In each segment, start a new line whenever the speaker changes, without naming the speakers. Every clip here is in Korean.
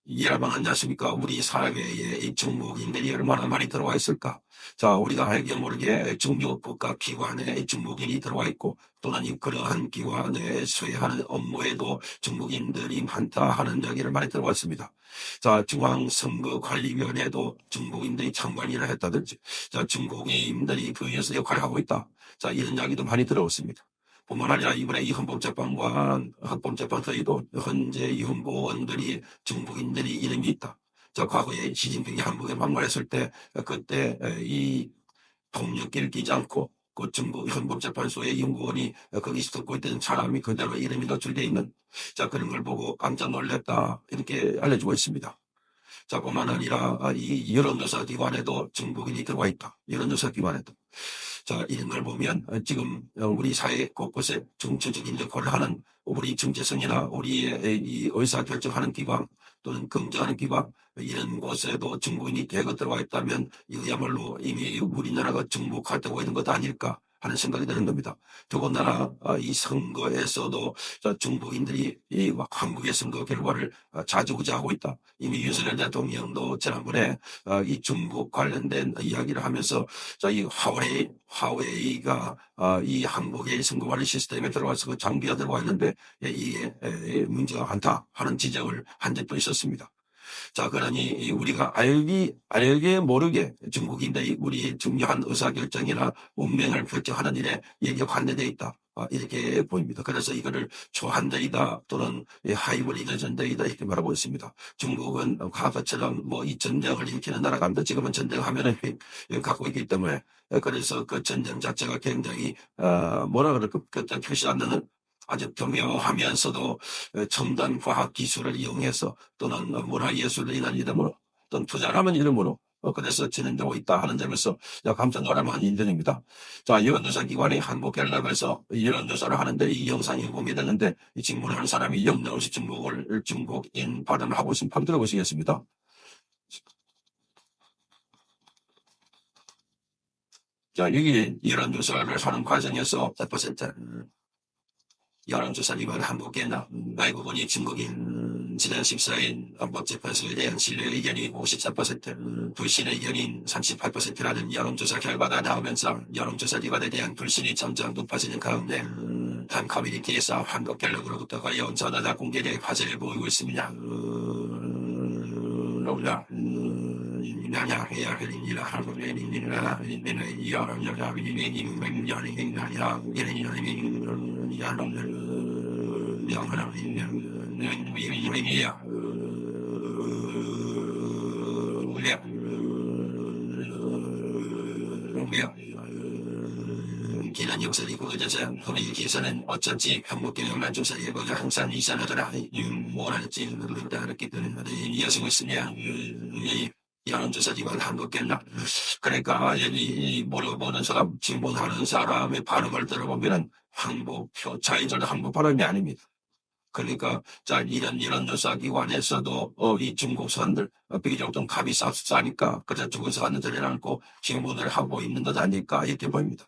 여러분 안녕하십니까? 우리 사회에 이 중국인들이 얼마나 많이 들어와 있을까? 자, 우리가 알게 모르게 중국 국가 기관에 중국인이 들어와 있고, 또는 그러한 기관에 수행하는 업무에도 중국인들이 많다 하는 이야기를 많이 들어왔습니다. 자, 중앙선거관리위원회도 중국인들이 참관인을 했다든지, 자, 중국인들이 그에서 역할을 하고 있다. 자, 이런 이야기도 많이 들어왔습니다. 뿐만 아니라 이번에 이 헌법재판관, 헌법재판소에도 현재 이 헌법원들이 중국인들이 이름이 있다. 저 과거에 시진핑이 한국에 방문했을 때 그때 이 폭력기를 끼지 않고 그 중국 헌법재판소의 연구원이 거기서 듣고 있던 사람이 그대로 이름이 노출되어 있는 자 그런 걸 보고 깜짝 놀랐다 이렇게 알려주고 있습니다. 자 뿐만 아니라 이 여론조사 기관에도 중국인이 들어와 있다. 여론조사 기관에도. 자, 이런 걸 보면 지금 우리 사회 곳곳에 중추적인 역할을 하는 우리 정체성이나 우리의 이 의사결정하는 기관 또는 긍정하는 기관 이런 곳에도 중국인이 대거 들어와 있다면 이거야말로 이미 우리나라가 중국화되고 있는 것 아닐까 하는 생각이 드는 겁니다. 더군다나 이 선거에서도 중국인들이 이 한국의 선거 결과를 좌지우지하고 있다. 이미 윤석열 대통령도 지난번에 이 중국 관련된 이야기를 하면서 이 화웨이가 이 한국의 선거관리 시스템에 들어와서 그 장비가 들어와 있는데 이게 문제가 많다 하는 지적을 한 적도 있었습니다. 자, 그러니 우리가 알게 모르게 중국인들이 우리 중요한 의사결정이나 운명을 결정하는 일에 여기에 관여되어 있다. 이렇게 보입니다. 그래서 이거를 초한대이다 또는 하이브리드 전대이다 이렇게 말하고 있습니다. 중국은 과거처럼 뭐 이 전쟁을 일으키는 나라가 아닙니다. 지금은 전쟁하면은 갖고 있기 때문에 그래서 그 전쟁 자체가 굉장히 뭐라 그럴까 그때 표시 안 되는 아주 교묘하면서도 첨단 과학 기술을 이용해서 또는 문화예술이라는 이름으로 또는 투자라는 이름으로 그래서 진행되고 있다 하는 점에서 깜짝 놀랄만한 인정입니다. 자, 여론조사 기관이 한국갤럽에서 여론조사를 하는데 이 영상이 공개됐는데 이 질문하는 사람이 영영시 중국인 발언을 하고 있으면 한번 들어보시겠습니다. 자, 여기 여론조사를 하는 과정에서 100% 여론조사 기관 한국계나 외국인이 중국인 지난 14일 헌법재판소에 대한 신뢰 의견이 54%, 불신 의견인 38%라는 여론조사 결과가 나오면서 여론조사 기관에 대한 불신이 점점 높아지는 가운데 한 커뮤니티에서 한국갤럽으로부터 걸려온 전화가 공개돼 화제를 보이고 있습니다. 기란 역설이 구어져서 커뮤니티에서는 어쩐지 한국경영만 조사 예보가 항상 이상하더라. 뭐랄지 그렇기 때문에 이어지고 있으냐. 여론조사 기관 한국갤럽. 그러니까 여기 물어보는 사람, 질문하는 사람의 발음을 들어보면은 항복표 차이절 항복 발음이 아닙니다. 그러니까 자 이런 여론조사 기관에서도 이 중국 사람들 비교적 좀 값이 싸니까 그저 중국에서 왔는지를 않고 질문을 하고 있는 것 아닐까 이렇게 보입니다.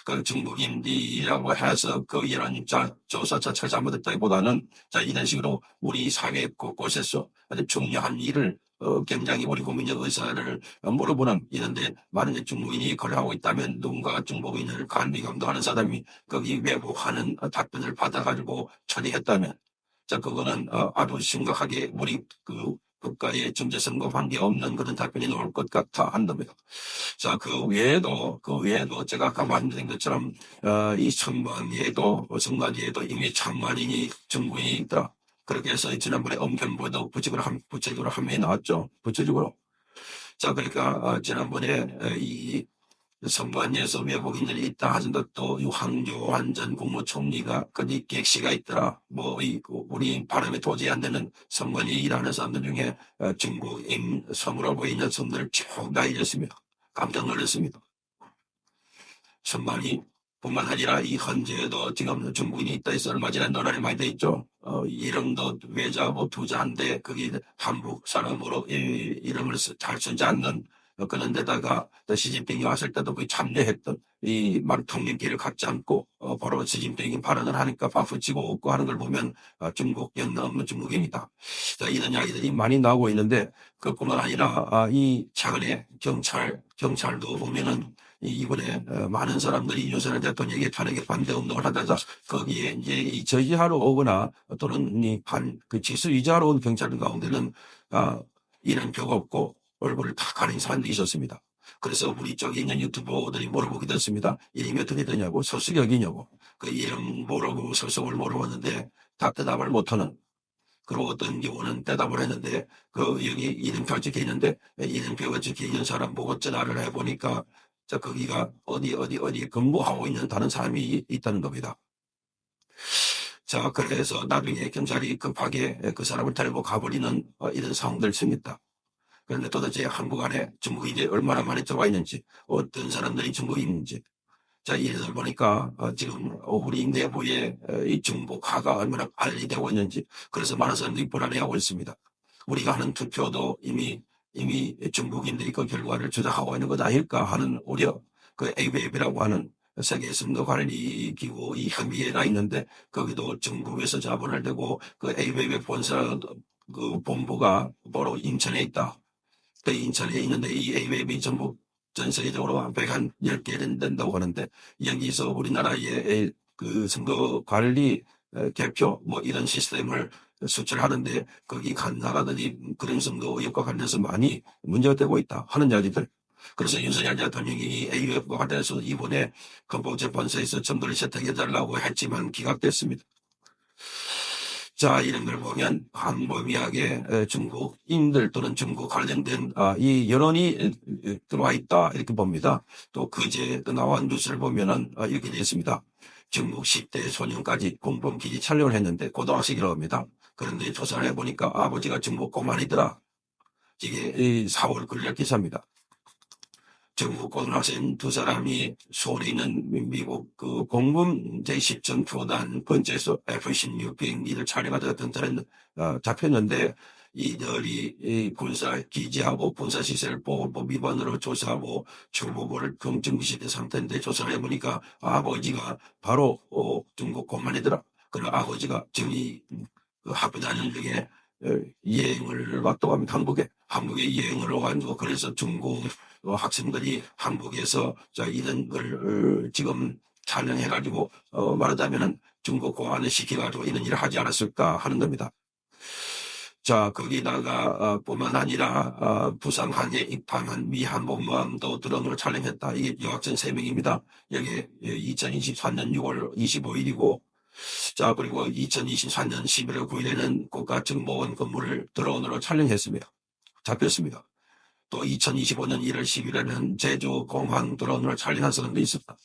그 중국인이라고 해서 그 이런 조사 자체가 잘못됐다기보다는 자 이런 식으로 우리 사회 곳곳에서 아주 중요한 일을 굉장히 우리 국민의 의사를 물어보는 이런데 많은 중국인이 거래하고 있다면 누군가 중국인을 간비감도하는 사람이 거기 왜곡하는 답변을 받아가지고 처리했다면 자 그거는 아주 심각하게 우리 그 국가의 정체성과 관계없는 그런 답변이 나올 것 같아 한답니다. 자, 그 외에도 제가 아까 말씀드린 것처럼, 이 선관위에도 이미 참관인이 중국인이 있다. 그렇게 해서 지난번에 엄견보도 부채적으로 한 명이 나왔죠. 부채적으로. 자, 그러니까, 지난번에 이 선관위에서 외국인들이 있다 하는데 또 황교안 전 국무총리가 거기 객시가 있더라. 우리 발음에 도저히 안 되는 선관위 일하는 사람들 중에 중국인 섬으로 보이는 섬들을 쭉 다 읽었습니다. 깜짝 놀랐습니다. 선관위 뿐만 아니라 이 현재에도 지금 중국인이 있다 해서 얼마 전에 논란이 많이 돼 있죠. 이름도 외자고 투자인데 거기 한국 사람으로 이름을 잘 쓰지 않는 그런 데다가 시진핑이 왔을 때도 거의 참여했던 이 말 통역기를 갖지 않고 바로 시진핑이 발언을 하니까 박수치고 웃고 하는 걸 보면 중국 연내 없는 중국입니다. 자, 이런 이야기들이 많이 나오고 있는데 그뿐만 아니라 이 최근에 경찰도 보면은 이번에 많은 사람들이 윤석열 대통령에게 탄핵에 반대 운동을 하다가 거기에 이제 이 저지하러 오거나 또는 그 지수 유지하러 온 경찰들 가운데는 이름표가 없고 얼굴을 다 가린 사람들이 있었습니다. 그래서 우리 쪽에 있는 유튜버들이 물어보기도 했습니다. 이름이 어떻게 되냐고, 소속이 어디냐고. 그 이름 모르고 소속을 물어봤는데 다 대답을 못하는. 그리고 어떤 경우는 대답을 했는데 여기 이름표가 적혀 있는데 이름표가 적혀 있는 사람 보고 전화를 해보니까 거기가 어디 근무하고 있는 다른 사람이 있다는 겁니다. 자, 그래서 나중에 경찰이 급하게 그 사람을 데리고 가버리는 이런 상황들이 생겼다. 그런데 도대체 한국 안에 중국인이 얼마나 많이 들어와 있는지, 어떤 사람들이 중국인인지. 자, 이래서 보니까 지금 우리 내부에 이 중국화가 얼마나 관리되고 있는지, 그래서 많은 사람들이 불안해하고 있습니다. 우리가 하는 투표도 이미 중국인들이 그 결과를 조작하고 있는 것 아닐까 하는 우려. 그 AWEB이라고 하는 세계 선거관리기구 이 협의회가 있는데 거기도 중국에서 자본을 대고 그 AWEB 그 본부가 바로 인천에 있다. 그 인천에 있는데 이 AWEB이 전부 전 세계적으로 한 110개 된다고 하는데 여기서 우리나라의 그 선거 관리 개표 뭐 이런 시스템을 수출하는데 거기 간 나라들이 그런 선거 의혹과 관련해서 많이 문제가 되고 있다 하는 이야기들. 그래서 윤석열 대통령이 AWEB과 관련해서 이번에 헌법재판소에서 정보를 채택해달라고 했지만 기각됐습니다. 자, 이런 걸 보면 광범위하게 중국인들 또는 중국 관련된 이 여론이 들어와 있다 이렇게 봅니다. 또 그제 나온 뉴스를 보면은 이렇게 되어 있습니다. 중국 10대 소년까지 공범기지 촬영을 했는데 고등학생이라고 합니다. 그런데 조사를 해보니까 아버지가 중국 공안이더라. 이게 4월 9일 기사입니다. 중국 고등학생 두 사람이 서울에 있는 미국 그 공군 제10전 표단 번째에서 F-16 비행기를 촬영하다가 등산에 잡혔는데 이들이 군사 기지하고 군사 시설 보호법 위반으로 조사하고 초보고를 검증시된 상태인데 조사를 해보니까 아버지가 바로 중국 공안이더라. 그리고 아버지가 지금 그 학교 다니는 중에 여행을 왔다고 합니다. 한국에 여행을 와가지고 그래서 중국 학생들이 한국에서 이런 걸 지금 촬영해가지고 말하자면은 중국 공안에 시켜가지고 이런 일을 하지 않았을까 하는 겁니다. 자, 거기다가 뿐만 아니라 부산 항에 입항한 미 항공모함도 드론으로 촬영했다. 이게 여학생 3명입니다. 여기 2024년 6월 25일이고 자, 그리고 2024년 11월 9일에는 국가정보원 건물을 드론으로 촬영했습니다. 잡혔습니다. 또 2025년 1월 10일에는 제주 공항 드론으로 촬영한 사람도 있었다.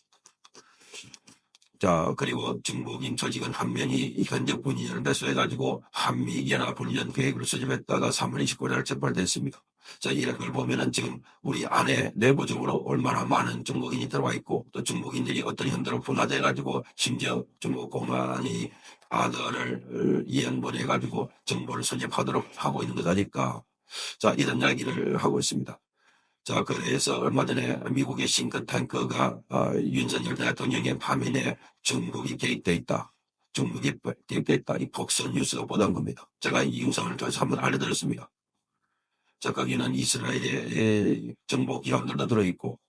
자, 그리고 중국인 조직은 한 명이 현역 군인을 매수해가지고 한미연합훈련 계획을 수집했다가 3월 29일 체포됐습니다. 자, 이런 걸 보면은 지금 우리 안에 내부적으로 얼마나 많은 중국인이 들어와 있고 또 중국인들이 어떤 형태로 분화돼가지고 심지어 중국 공안이 아들을 이양보내가지고 정보를 수집하도록 하고 있는 것 아닐까. 자, 이런 이야기를 하고 있습니다. 자, 그래서 얼마 전에 미국의 싱크탱크가 윤석열 대통령의 파면에 중국이 개입돼 있다. 중국이 개입돼 있다. 이 폭스 뉴스가 보도한 겁니다. 제가 이 영상을 통해서 한번 알려드렸습니다. 자, 거기는 이스라엘의 정보기관들도 들어있고,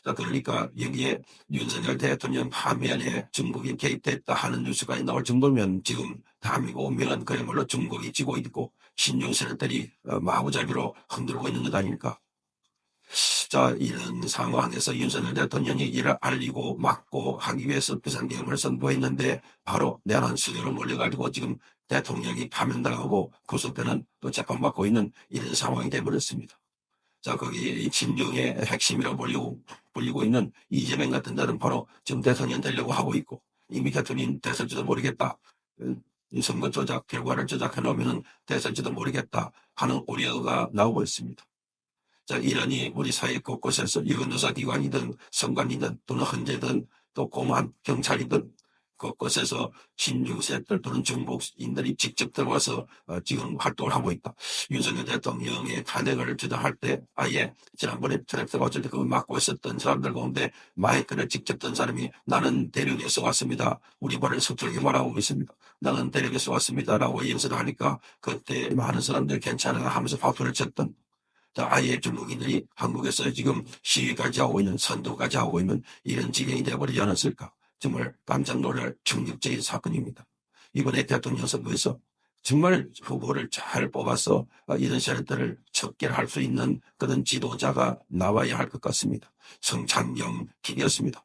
자, 그러니까 여기에 윤석열 대통령 파면에 중국이 개입됐다 하는 뉴스가 나올 정도면 지금 대한민국 운명은 그야말로 중국이 쥐고 있고 신용세력들이 마구잡이로 흔들고 있는 것 아닙니까? 자, 이런 상황에서 윤석열 대통령이 이를 알리고 막고 하기 위해서 비상계엄을 선포했는데 바로 내란 수요로 몰려가지고 지금 대통령이 파면당하고 구속되는 또 재판받고 있는 이런 상황이 되어버렸습니다. 자, 거기 진중의 핵심이라고 불리고 있는 이재명 같은 데는 바로 지금 대통령 되려고 하고 있고 이미 대통령 됐을지도 모르겠다. 선거 조작 결과를 조작해 놓으면 됐을지도 모르겠다 하는 우려가 나오고 있습니다. 자, 이러니 우리 사회 곳곳에서 유권조사기관이든 선관이든 또는 헌재든 또 공안, 경찰이든 곳곳에서 신주세들 또는 중복인들이 직접 들어와서 지금 활동을 하고 있다. 윤석열 대통령의 탄핵을 주도할 때 아예 지난번에 트랙터가 어쩔 때 그거 막고 있었던 사람들 가운데 마이크를 직접 든 사람이 나는 대륙에서 왔습니다. 우리 말을 서툴게 말하고 있습니다. 나는 대륙에서 왔습니다라고 인사를 하니까 그때 많은 사람들 괜찮아 하면서 화투를 쳤던 아예 중국인들이 한국에서 지금 시위까지 하고 있는 선도까지 하고 있는 이런 지경이 되어버리지 않았을까. 정말 깜짝 놀랄 충격적인 사건입니다. 이번에 대통령 선거에서 정말 후보를 잘 뽑아서 이런 세력들을 척결할 수 있는 그런 지도자가 나와야 할 것 같습니다. 성창경 길이었습니다.